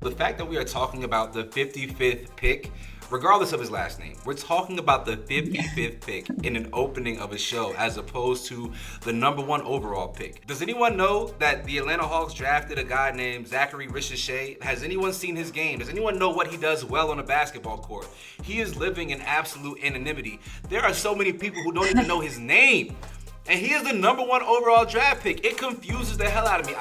The fact that we are talking about the 55th pick, regardless of his last name, we're talking about the 55th pick in an opening of a show as opposed to the number one overall pick. Does anyone know that the Atlanta Hawks drafted a guy named Zaccharie Risacher? Has anyone seen his game? Does anyone know what he does well on a basketball court? He is living in absolute anonymity. There are so many people who don't even know his name. And he is the number one overall draft pick. It confuses the hell out of me.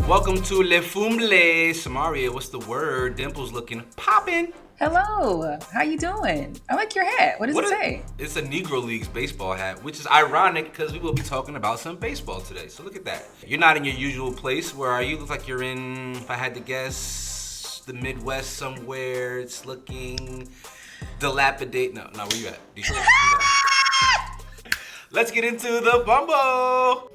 Welcome to Le Fumble. Samaria, what's the word? Dimples looking poppin'. Hello, how you doing? I like your hat. What does it say? It's a Negro Leagues baseball hat, which is ironic because we will be talking about some baseball today. So look at that. You're not in your usual place. Where are you? Looks like you're in, if I had to guess, the Midwest somewhere. It's looking dilapidated. No, where you at? Detroit? Let's get into the Fumble.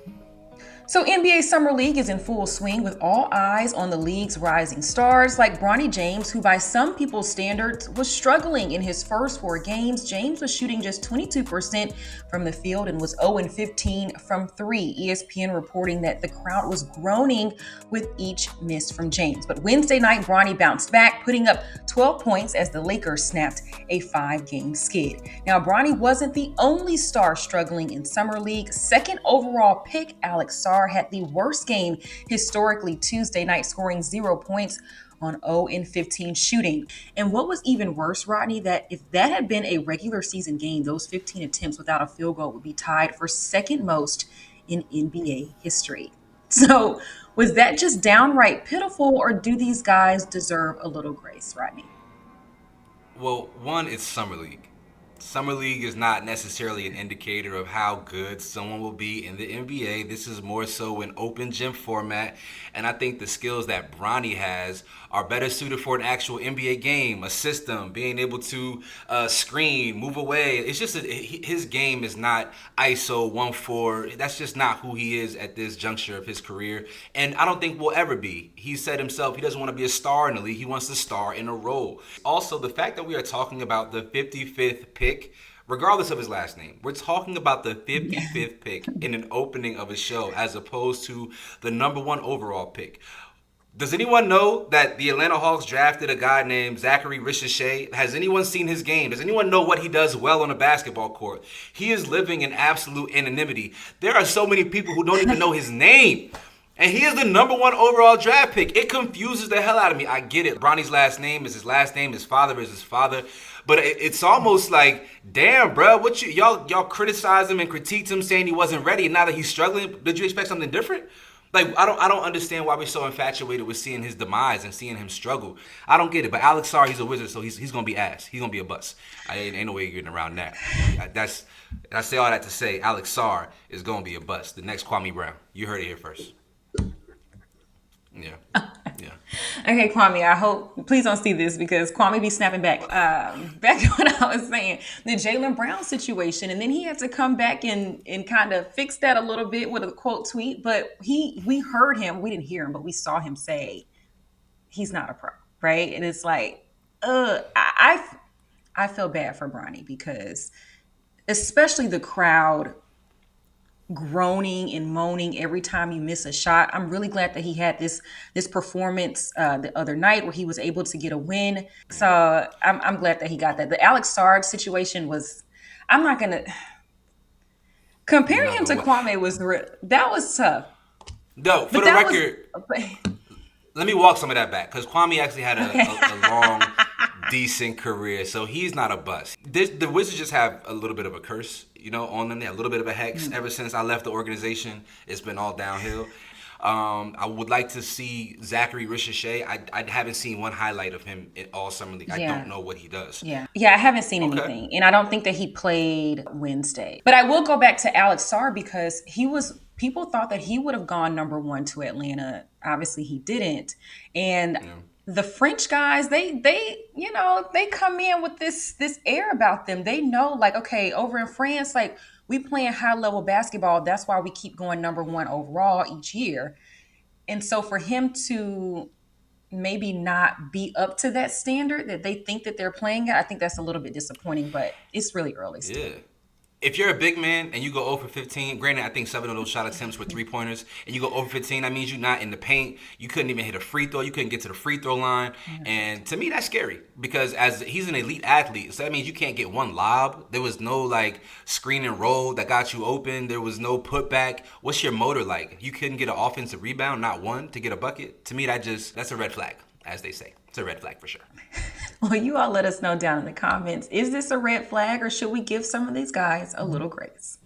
So NBA Summer League is in full swing with all eyes on the league's rising stars like Bronny James, who by some people's standards was struggling in his first 4 games. James was shooting just 22% from the field and was 0-15 from 3. ESPN reporting that the crowd was groaning with each miss from James. But Wednesday night, Bronny bounced back, putting up 12 points as the Lakers snapped a 5-game skid. Now, Bronny wasn't the only star struggling in Summer League. Second overall pick, Alex Sarr, had the worst game historically Tuesday night, scoring 0 points on 0-15 shooting. And what was even worse, Rodney, that if that had been a regular season game, those 15 attempts without a field goal would be tied for second most in NBA history. So was that just downright pitiful, or do these guys deserve a little grace, Rodney? Well, one, it's Summer League. Summer League is not necessarily an indicator of how good someone will be in the NBA. This is more so an open gym format, and I think the skills that Bronny has are better suited for an actual NBA game, a system, being able to screen, move away. It's just his game is not ISO 1-4. That's just not who he is at this juncture of his career, and I don't think will ever be. He said himself he doesn't want to be a star in the league. He wants to star in a role. Also, the fact that we are talking about the 55th pick, regardless of his last name, we're talking about the 55th pick in an opening of a show as opposed to the number one overall pick. Does anyone know that the Atlanta Hawks drafted a guy named Zaccharie Risacher? Has anyone seen his game? Does anyone know what he does well on a basketball court? He is living in absolute anonymity. There are so many people who don't even know his name. And he is the number one overall draft pick. It confuses the hell out of me. I get it. Bronny's last name is his last name. His father is his father. But it's almost like, damn, bro, what y'all criticized him and critiqued him saying he wasn't ready, and now that he's struggling, did you expect something different? Like, I don't understand why we're so infatuated with seeing his demise and seeing him struggle. I don't get it. But Alex Sarr, he's a wizard, so he's gonna be ass. He's gonna be a bust. Ain't no way you're getting around that. I say all that to say Alex Sarr is gonna be a bust. The next Kwame Brown. You heard it here first. Yeah. Okay, Kwame, I hope, please don't see this because Kwame be snapping back. Back to what I was saying, the Jaylen Brown situation, and then he had to come back and kind of fix that a little bit with a quote tweet, but we heard him, we didn't hear him, but we saw him say he's not a pro, right? And it's like, I feel bad for Bronny because especially the crowd groaning and moaning every time you miss a shot. I'm really glad that he had this performance the other night where he was able to get a win. So I'm glad that he got that. The Alex Sarr situation was, I'm not gonna comparing him to Kwame that was tough. No, for the record, let me walk some of that back because Kwame actually had a long, decent career, so he's not a bust. The Wizards just have a little bit of a curse, on them. They have a little bit of a hex. Ever since I left the organization, it's been all downhill. I would like to see Zaccharie Risacher. I haven't seen one highlight of him in all Summer League. I don't know what he does. Yeah, I haven't seen anything, and I don't think that he played Wednesday. But I will go back to Alex Sarr because people thought that he would have gone number 1 to Atlanta. Obviously, he didn't, and. Yeah. The French guys, they come in with this air about them. They know, like, okay, over in France, like, we playing high level basketball. That's why we keep going number 1 overall each year. And so for him to maybe not be up to that standard that they think that they're playing at, I think that's a little bit disappointing, but it's really early still. if you're a big man and you go 0 for 15, granted, I think 7 of those shot attempts were 3-pointers, and you go 0 for 15, that means you're not in the paint. You couldn't even hit a free throw. You couldn't get to the free throw line. And to me, that's scary because as he's an elite athlete, so that means you can't get one lob. There was no like screen and roll that got you open. There was no putback. What's your motor like? You couldn't get an offensive rebound, not one, to get a bucket. To me, that's a red flag, as they say. It's a red flag for sure. Well, you all let us know down in the comments. Is this a red flag or should we give some of these guys a little grace?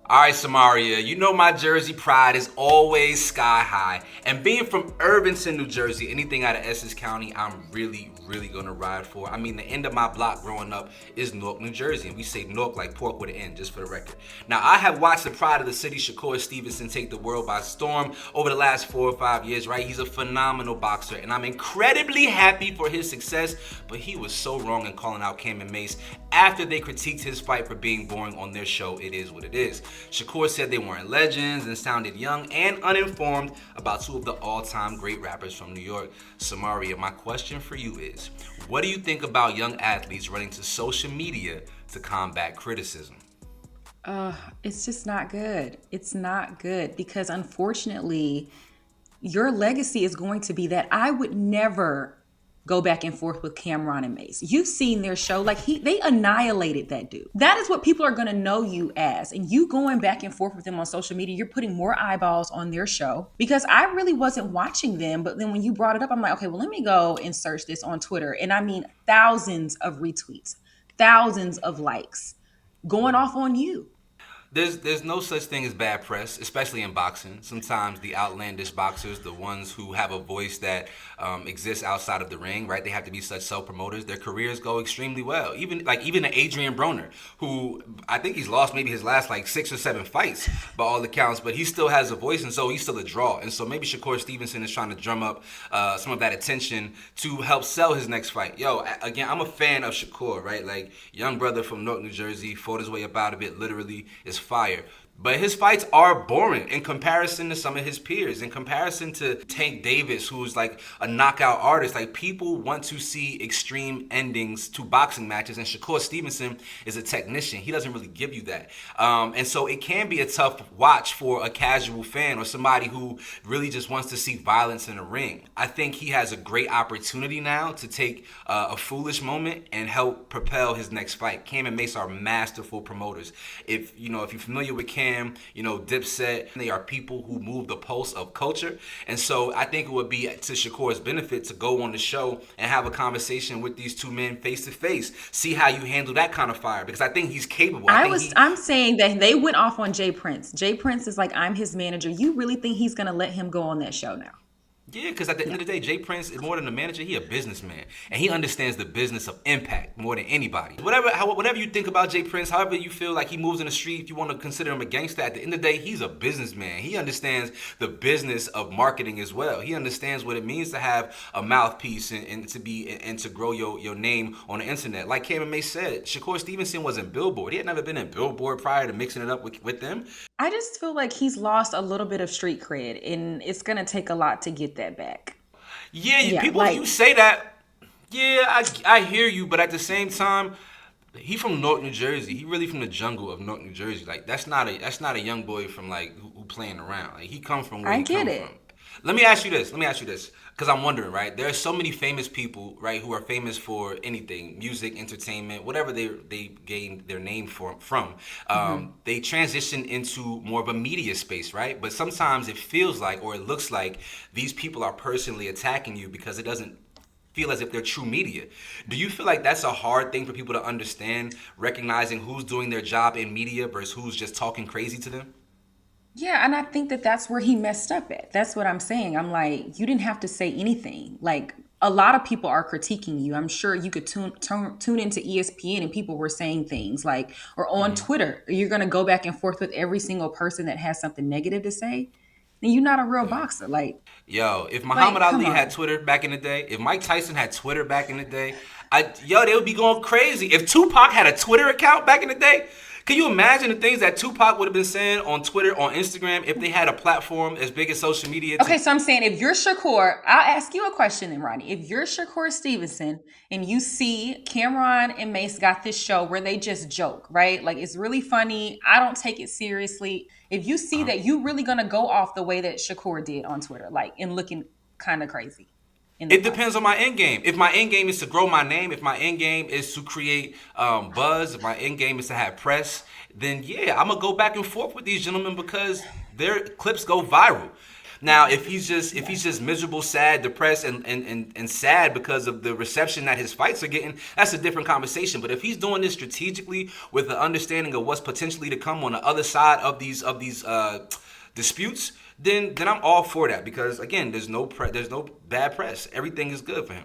All right, Samaria, you know my Jersey pride is always sky high. And being from Irvington, New Jersey, anything out of Essex County, I'm really going to ride for. I mean, the end of my block growing up is Newark, New Jersey. And we say Newark like pork with an N, just for the record. Now, I have watched the pride of the city, Zaccharie Stevenson, take the world by storm over the last 4 or 5 years, right? He's a phenomenal boxer, and I'm incredibly happy for his success. But he was so wrong in calling out Cam and Mace after they critiqued his fight for being boring on their show, It Is What It Is. Shakur said they weren't legends and sounded young and uninformed about two of the all-time great rappers from New York. Samaria, my question for you is, what do you think about young athletes running to social media to combat criticism? It's just not good. It's not good because unfortunately, your legacy is going to be that. I would never go back and forth with Cameron and Mace. You've seen their show. Like they annihilated that dude. That is what people are going to know you as. And you going back and forth with them on social media, you're putting more eyeballs on their show because I really wasn't watching them. But then when you brought it up, I'm like, okay, well, let me go and search this on Twitter. And I mean, thousands of retweets, thousands of likes going off on you. There's no such thing as bad press, especially in boxing. Sometimes the outlandish boxers, the ones who have a voice that exists outside of the ring, right? They have to be such self-promoters. Their careers go extremely well. Even an Adrian Broner, who I think he's lost maybe his last like 6 or 7 fights by all accounts, but he still has a voice, and so he's still a draw. And so maybe Shakur Stevenson is trying to drum up some of that attention to help sell his next fight. Yo, again, I'm a fan of Shakur, right? Like young brother from Newark, New Jersey, fought his way up out of it. Literally is fire. But his fights are boring in comparison to some of his peers, in comparison to Tank Davis, who's like a knockout artist. Like people want to see extreme endings to boxing matches, and Shakur Stevenson is a technician. He doesn't really give you that. And so it can be a tough watch for a casual fan or somebody who really just wants to see violence in the ring. I think he has a great opportunity now to take a foolish moment and help propel his next fight. Cam and Mace are masterful promoters. If you're familiar with Cam, Dipset, they are people who move the pulse of culture. And so I think it would be to Shakur's benefit to go on the show and have a conversation with these two men face to face. See how you handle that kind of fire, because I think he's capable. I'm saying that they went off on Jay Prince. Jay Prince is like, I'm his manager. You really think he's going to let him go on that show now? Yeah, because at the end of the day, Jay Prince is more than a manager. He a businessman, and he understands the business of impact more than anybody. Whatever you think about Jay Prince, however you feel like he moves in the street, if you want to consider him a gangster, at the end of the day, he's a businessman. He understands the business of marketing as well. He understands what it means to have a mouthpiece and to grow your name on the internet. Like Cameron May said, Shakur Stevenson was in Billboard. He had never been in Billboard prior to mixing it up with them. I just feel like he's lost a little bit of street cred, and it's going to take a lot to get that back. Yeah, people, you say that. Yeah, I hear you, but at the same time, he from Newark, New Jersey. He really from the jungle of Newark, New Jersey. Like that's not a young boy from like who playing around. Like he come from where he come from. Let me ask you this, because I'm wondering, right? There are so many famous people, right, who are famous for anything, music, entertainment, whatever they gained their name from. They transition into more of a media space, right? But sometimes it feels like, or it looks like, these people are personally attacking you because it doesn't feel as if they're true media. Do you feel like that's a hard thing for people to understand, recognizing who's doing their job in media versus who's just talking crazy to them? Yeah, and I think that that's where he messed up at. That's what I'm saying. I'm like, you didn't have to say anything. Like, a lot of people are critiquing you. I'm sure you could tune into ESPN and people were saying things like, or on Twitter, you're going to go back and forth with every single person that has something negative to say. Then you're not a real boxer. Like, yo, if Muhammad Ali had Twitter back in the day, if Mike Tyson had Twitter back in the day, they would be going crazy. If Tupac had a Twitter account back in the day, Can you imagine the things that Tupac would have been saying on Twitter, on Instagram, if they had a platform as big as social media to Okay, so I'm saying if you're Shakur, I'll ask you a question then, Ronnie. If you're Shakur Stevenson and you see Cameron and Mace got this show where they just joke, right? Like it's really funny. I don't take it seriously. If you see that, you really gonna go off the way that Shakur did on Twitter, like and looking kind of crazy in the It depends process. on my end game. If my end game is to grow my name, if my end game is to create buzz, if my end game is to have press, then yeah, I'm gonna go back and forth with these gentlemen because their clips go viral. Now, if Yeah. he's just miserable, sad, depressed, and sad because of the reception that his fights are getting, that's a different conversation. But if he's doing this strategically with the understanding of what's potentially to come on the other side of these disputes, then I'm all for that because again, there's no bad press. Everything is good for him.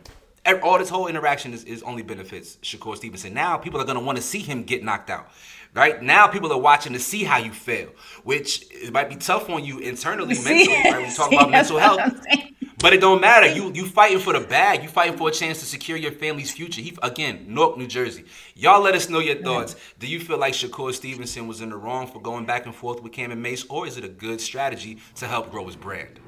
All this whole interaction is only benefits Shakur Stevenson. Now people are gonna want to see him get knocked out. Right now, people are watching to see how you fail, which it might be tough on you internally, See, mentally. Right, when you talk see, about that's mental what health, I'm saying. but it don't matter. See, You fighting for the bag. You fighting for a chance to secure your family's future. He again, Newark, New Jersey. Y'all let us know your thoughts. Do you feel like Shakur Stevenson was in the wrong for going back and forth with Cam and Mace, or is it a good strategy to help grow his brand?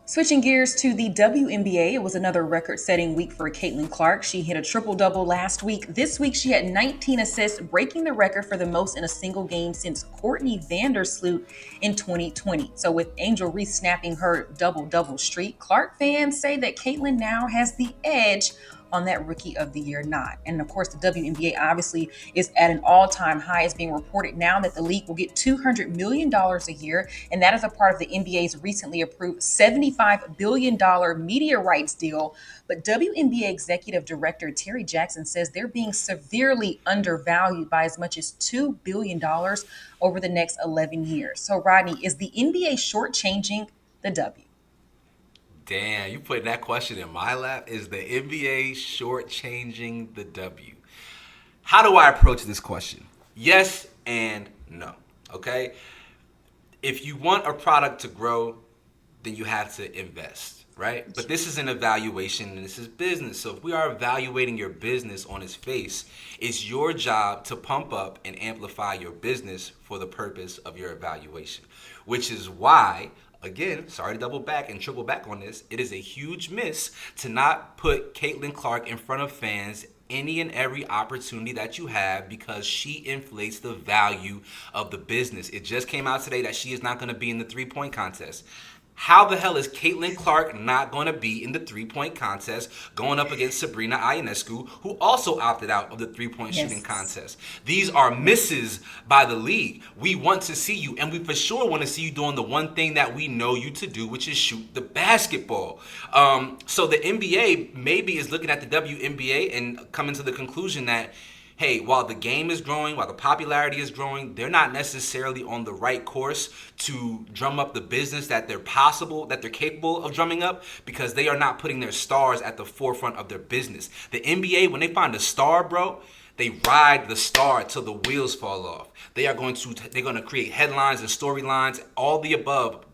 Switching gears to the WNBA, it was another record setting week for Caitlin Clark. She hit a triple double last week. This week, she had 19 assists, breaking the record for the most in a single game since Courtney Vandersloot in 2020. So, with Angel Reese snapping her double double streak, Clark fans say that Caitlin now has the edge on that Rookie of the Year nod. And of course, the WNBA obviously is at an all-time high. It's being reported now that the league will get $200 million a year, and that is a part of the NBA's recently approved $75 billion media rights deal. But WNBA Executive Director Terry Jackson says they're being severely undervalued by as much as $2 billion over the next 11 years. So, Rodney, is the NBA shortchanging the W? Damn, you putting that question in my lap. Is the NBA shortchanging the W? How do I approach this question? Yes and no. Okay? If you want a product to grow, then you have to invest, right? But this is an evaluation and this is business. So if we are evaluating your business on its face, it's your job to pump up and amplify your business for the purpose of your evaluation, which is why, again, sorry to double back and triple back on this, it is a huge miss to not put Caitlin Clark in front of fans any and every opportunity that you have because she inflates the value of the business. It just came out today that she is not going to be in the three-point contest. How the hell is Caitlin Clark not going to be in the three-point contest going up against Sabrina Ionescu, who also opted out of the three-point shooting Yes. contest? These are misses by the league. We want to see you, and we for sure want to see you doing the one thing that we know you to do, which is shoot the basketball. So the NBA maybe is looking at the WNBA and coming to the conclusion that, hey, while the game is growing, while the popularity is growing, they're not necessarily on the right course to drum up the business that they're capable of drumming up because they are not putting their stars at the forefront of their business. The NBA, when they find a star, bro, they ride the star till the wheels fall off. They're going to create headlines and storylines, all the above,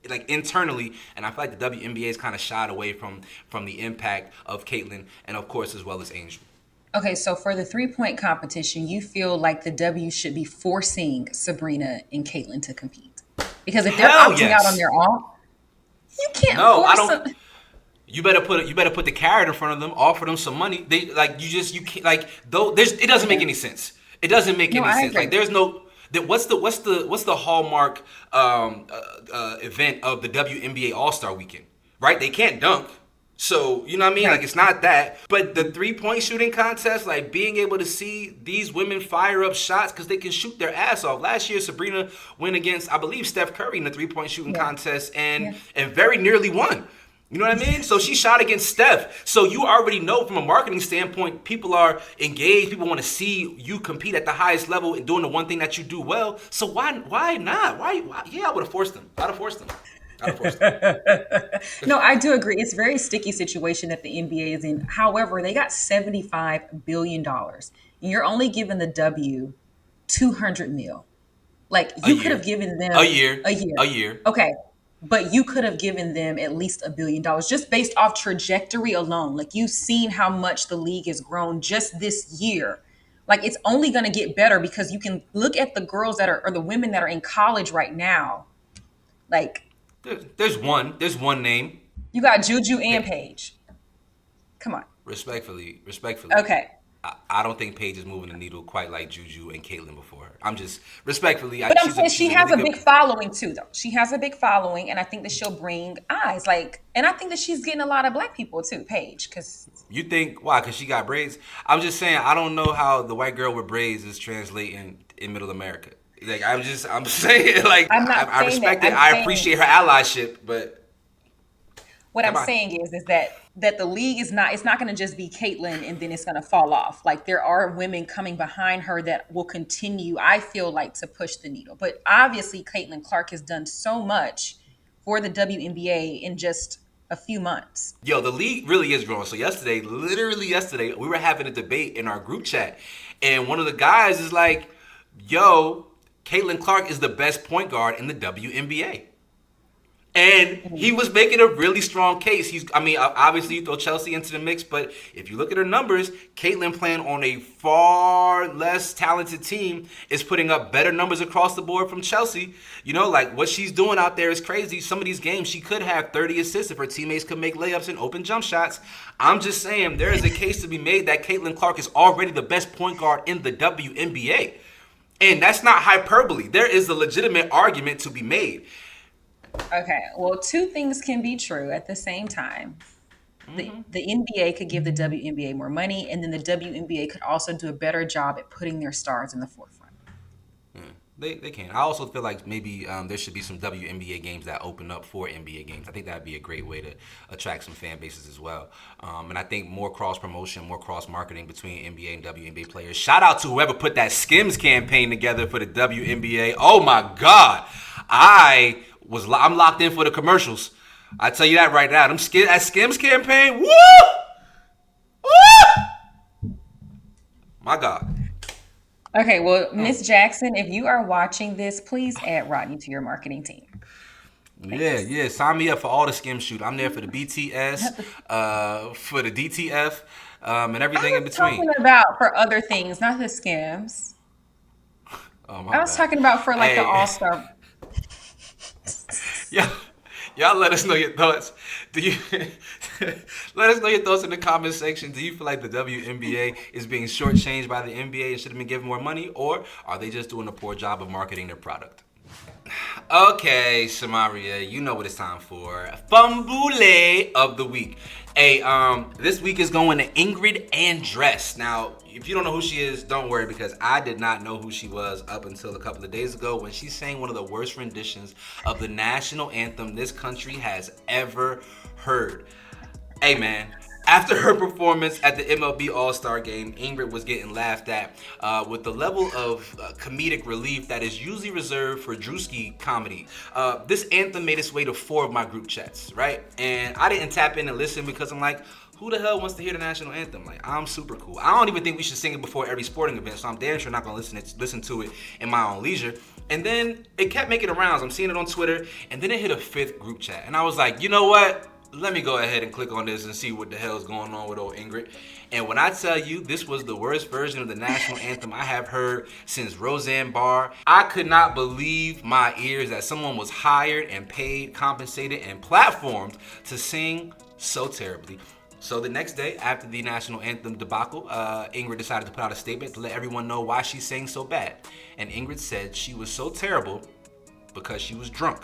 like internally, and I feel like the WNBA is kind of shied away from the impact of Caitlyn and of course as well as Angel. Okay, so for the 3 point competition, you feel like the W should be forcing Sabrina and Caitlin to compete. Because if they're Hell opting out on yes. their own, you can't No, I force don't. them. You better put the carrot in front of them, offer them some money. They like you can't like though. It doesn't make Okay. any sense. It doesn't make No, any I sense. Like agree. there's no. What's the hallmark event of the WNBA All Star Weekend? Right? They can't dunk. So, you know what I mean? Like, Right. it's not that. But the three-point shooting contest, like, being able to see these women fire up shots because they can shoot their ass off. Last year, Sabrina went against, I believe, Steph Curry in the three-point shooting Yeah. contest Yeah. and very nearly won. You know what I mean? So she shot against Steph. So you already know from a marketing standpoint, people are engaged. People want to see you compete at the highest level and doing the one thing that you do well. So why not? Why? Yeah, I would have forced them. I'd have forced them. I'd have forced them. No, I do agree. It's a very sticky situation that the NBA is in. However, they got $75 billion. And you're only giving the W 200 mil. Like A you could year. have given A them year. a year. A year. Okay. But you could have given them at least $1 billion just based off trajectory alone. Like you've seen how much the league has grown just this year Like it's only going to get better because you can look at the girls that are or the women that are in college right now. Like There's one name. you got Juju and Pa- Paige. Come on. respectfully, Okay. I don't think Paige is moving the needle quite like Juju and Caitlyn before her. I'm just respectfully, But I'm she's saying a she she's a has really a good. big following too, though. She has a big following, and I think that she'll bring eyes. Like, and I think that she's getting a lot of black people too, Paige, because You think why? Because she got braids. I'm just saying I don't know how the white girl with braids is translating in Middle America. Like I'm saying like I'm not I saying that. respect it. I'm I saying appreciate her allyship, but what I'm come on. saying is that the league is not. It's not going to just be Caitlyn and then it's going to fall off. Like there are women coming behind her that will continue. I feel like to push the needle, but obviously Caitlyn Clark has done so much for the WNBA in just a few months. Yo, the league really is growing. So yesterday, literally yesterday, we were having a debate in our group chat, and one of the guys is like, "Yo, Caitlin Clark is the best point guard in the WNBA." And he was making a really strong case. I mean, obviously you throw Chelsea into the mix, but if you look at her numbers, Caitlyn playing on a far less talented team is putting up better numbers across the board from Chelsea. You know, like what she's doing out there is crazy. Some of these games she could have 30 assists if her teammates could make layups and open jump shots. I'm just saying there is a case to be made that Caitlyn Clark is already the best point guard in the WNBA. And that's not hyperbole. There is a legitimate argument to be made. Okay, well, two things can be true at the same time. The NBA could give the WNBA more money, and then the WNBA could also do a better job at putting their stars in the forefront. They can. I also feel like maybe there should be some WNBA games that open up for NBA games. I think that'd be a great way to attract some fan bases as well. And I think more cross promotion, more cross marketing between NBA and WNBA players. Shout out to whoever put that Skims campaign together for the WNBA. Oh my God, I'm locked in for the commercials. I tell you that right now. That Skims campaign. Woo! Woo! My God. Okay, well, Miss Jackson, if you are watching this, please add Rodney to your marketing team. Yeah, Thanks. yeah. Sign me up for all the skim shoot. I'm there for the BTS, for the DTF, and I everything in was talking between. about for other things, not the skims. Oh my I was bad. talking about for like the Hey, All Star. yeah, y'all let us know your thoughts. Do you let us know your thoughts in the comment section? Do you feel like the WNBA is being shortchanged by the NBA and should have been given more money, or are they just doing a poor job of marketing their product? Okay, Samaria, you know what it's time for. Fumble of the week. Hey, this week is going to Ingrid Andress. Now, if you don't know who she is, don't worry because I did not know who she was up until a couple of days ago when she sang one of the worst renditions of the national anthem this country has ever heard. Hey man, after her performance at the MLB All-Star Game, Ingrid was getting laughed at with the level of comedic relief that is usually reserved for Drewski comedy. This anthem made its way to 4 of my group chats, right? And I didn't tap in and listen because I'm like, who the hell wants to hear the national anthem? Like, I'm super cool. I don't even think we should sing it before every sporting event, so I'm damn sure not gonna listen to it in my own leisure. And then it kept making the rounds. I'm seeing it on Twitter, and then it hit a 5th group chat, and I was like, you know what? Let me go ahead and click on this and see what the hell is going on with old Ingrid. And when I tell you this was the worst version of the national anthem I have heard since Roseanne Barr, I could not believe my ears that someone was hired and paid, compensated, and platformed to sing so terribly. So the next day, after the national anthem debacle, Ingrid decided to put out a statement to let everyone know why she sang so bad. And Ingrid said she was so terrible because she was drunk.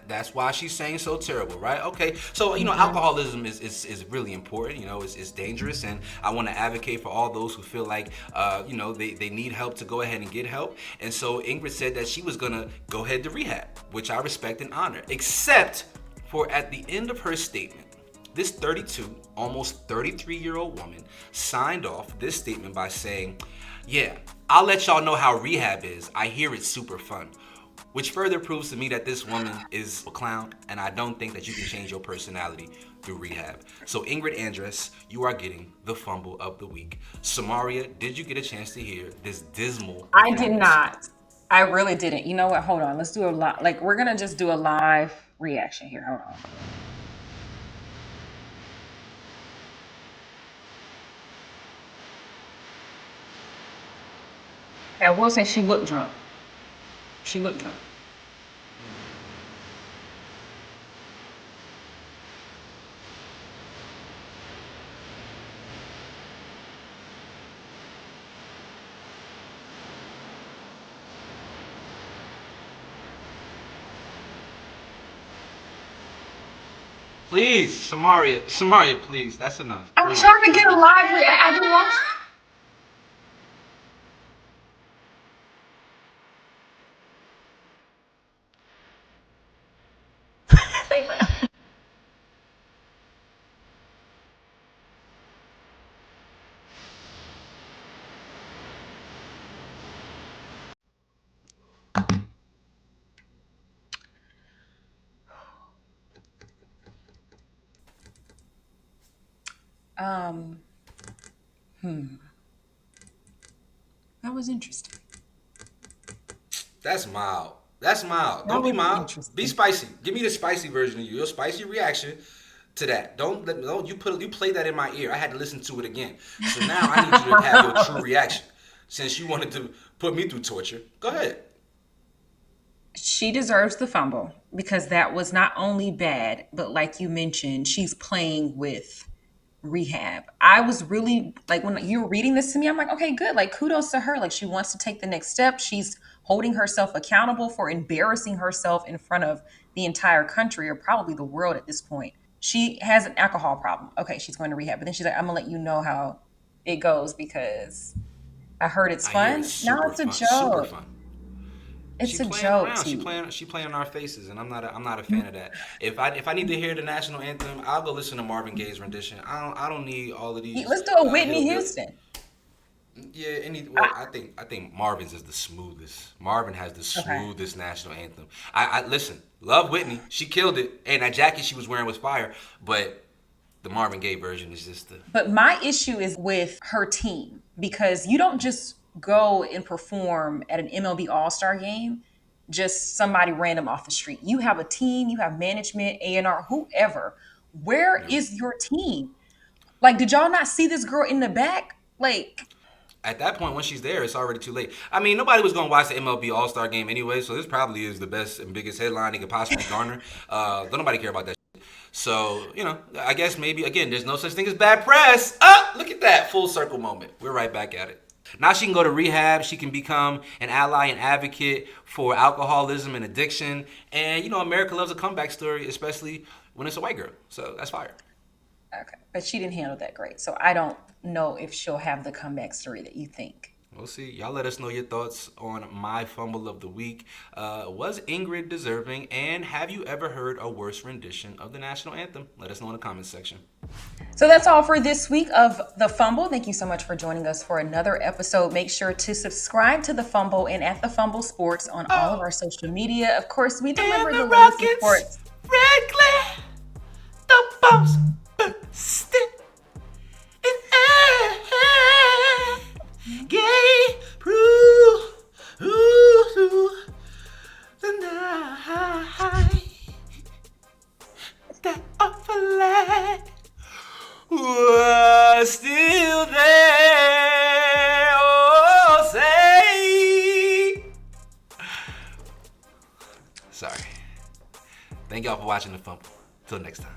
That's why she's saying so terrible, right? Okay, so alcoholism is really important. It's dangerous, and I want to advocate for all those who feel like they need help to go ahead and get help. And so Ingrid said that she was gonna go ahead to rehab, which I respect and honor. Except for at the end of her statement, this 32, almost 33-year-old woman signed off this statement by saying, "Yeah, I'll let y'all know how rehab is. I hear it's super fun." Which further proves to me that this woman is a clown, and I don't think that you can change your personality through rehab. So Ingrid Andress, you are getting the fumble of the week. Samaria, did you get a chance to hear this dismal I did performance? not. I really didn't. You know what? Hold on. Let's do a lot. Like we're gonna just do a live reaction here. Hold on. I will say she looked drunk. She looked drunk. Please, Samaria, please. That's enough. I'm Please, trying to get a please. live I didn't watch. Um, that was interesting. That's mild. That's mild. That Don't be was mild. Be interesting. spicy. Give me the spicy version of you. Your spicy reaction to that. Don't you play that in my ear. I had to listen to it again. So now I need you to have your true reaction. Since you wanted to put me through torture, go ahead. She deserves the fumble because that was not only bad, but like you mentioned, she's playing with rehab. I was really like when you were reading this to me, I'm like, okay, good. Like kudos to her. Like she wants to take the next step. She's holding herself accountable for embarrassing herself in front of the entire country or probably the world at this point. She has an alcohol problem. Okay, she's going to rehab. But then she's like, I'm gonna let you know how it goes because I heard it's I hear it's fun. Now super it's a fun. Super joke. fun. It's She a playing joke, around. T. She playing in our faces, and I'm not a fan of that. If I need to hear the national anthem, I'll go listen to Marvin Gaye's rendition. I don't need all of these Let's do a Whitney hillbilly. Houston. Yeah, I, well, I think Marvin's is the smoothest. Marvin has the okay. smoothest national anthem. I listen, love Whitney. She killed it, and that jacket she was wearing was fire. But the Marvin Gaye version is just the But my issue is with her team because you don't just go and perform at an MLB All Star game, just somebody random off the street. You have a team, you have management, A&R, whoever. Where you know. is your team? Like, did y'all not see this girl in the back? Like, At that point, when she's there, it's already too late. I mean, nobody was going to watch the MLB All Star Game anyway, so this probably is the best and biggest headline it could possibly garner. Don't nobody care about that. So, I guess maybe, again, there's no such thing as bad press. Look at that. Full circle moment. We're right back at it. Now she can go to rehab. She can become an ally and advocate for alcoholism and addiction. And, America loves a comeback story, especially when it's a white girl. So that's fire. okay. But she didn't handle that great. So I don't know if she'll have the comeback story that you think. We'll see. Y'all let us know your thoughts on my fumble of the week. Was Ingrid deserving? And have you ever heard a worse rendition of the national anthem? Let us know in the comments section. So that's all for this week of The Fumble. Thank you so much for joining us for another episode. Make sure to subscribe to The Fumble and at The Fumble Sports on all of our social media. Of course, we deliver the latest reports. Red glare, the bombs stick in air. Gay through the night. That flag was still there. Oh, say. Sorry. Thank y'all for watching The Fumble. Till next time.